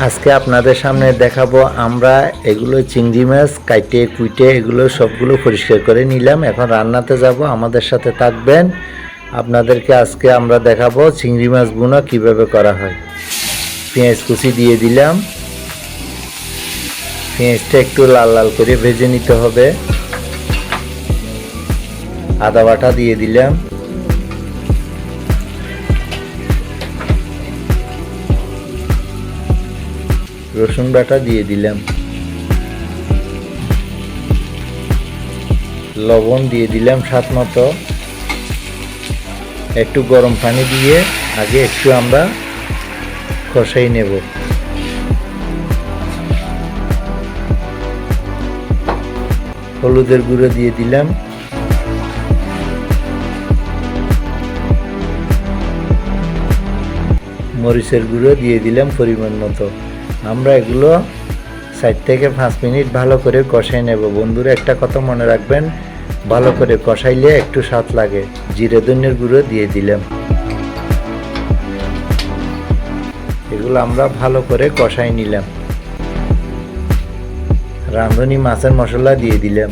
আজকে আপনাদের সামনে দেখাবো আমরা এগুলো চিংড়ি মাছ কাইটে কুইটে এগুলো সবগুলো পরিষ্কার করে নিলাম। এখন রান্নাতে যাব, আমাদের সাথে থাকবেন। আপনাদেরকে আজকে আমরা দেখাবো চিংড়ি মাছ ভুনা কিভাবে করা হয়। পেঁয়াজ কুচি দিয়ে দিলাম, পেঁয়াজটা একটু লাল লাল করে ভেজে নিতে হবে। আদা বাটা দিয়ে দিলাম, রসুন বাটা দিয়ে দিলাম, লবণ দিয়ে দিলাম স্বাদ মতো। একটু গরম পানি দিয়ে আগে একটু আমরা কষাই নেব। হলুদের গুঁড়ো দিয়ে দিলাম, মরিচের গুঁড়ো দিয়ে দিলাম পরিমাণ মতো। আমরা এগুলো 4 থেকে 5 মিনিট ভালো করে কষাই নেব। বন্ধুরা, একটা কথা মনে রাখবেন, ভালো করে কষাইলে একটু স্বাদ লাগে। জিরে ধনিয়ার গুঁড়ো দিয়ে দিলাম। এগুলো আমরা ভালো করে কষাই নিলাম। রাঁধুনি মাছের মশলা দিয়ে দিলাম।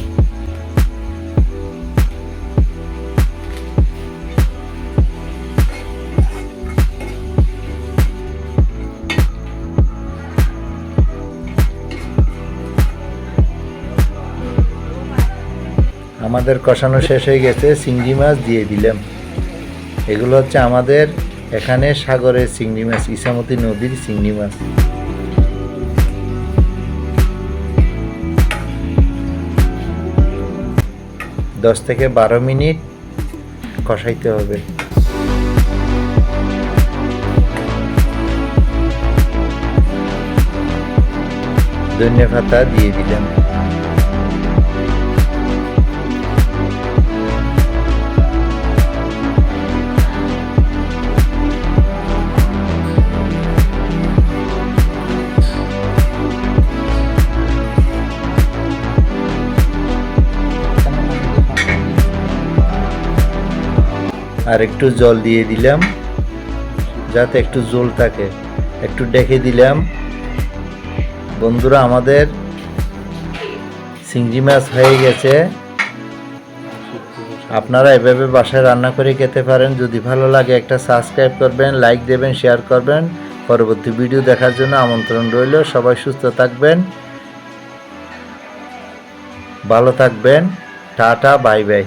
আমাদের কষানো শেষ হয়ে গেছে, চিংড়ি মাছ দিয়ে দিলাম। এগুলো হচ্ছে আমাদের এখানে সাগরের চিংড়ি মাছ, ইছামতি নদীর চিংড়ি মাছ। দশ থেকে 12 মিনিট কষাইতে হবে। ধনিয়া পাতা দিয়ে দিলাম। আর একটু জল দিয়ে দিলাম যাতে একটু জল থাকে, একটু ডেকে দিলাম। বন্ধুরা, আমাদের চিংড়ি মাছ হয়ে গেছে। আপনারা এভাবে বাসায় রান্না করে খেতে পারেন। যদি ভালো লাগে একটা সাবস্ক্রাইব করবেন, লাইক দেবেন, শেয়ার করবেন। পরবর্তী ভিডিও দেখার জন্য আমন্ত্রণ রইল। সবাই সুস্থ থাকবেন, ভালো থাকবেন। Tata, bye bye.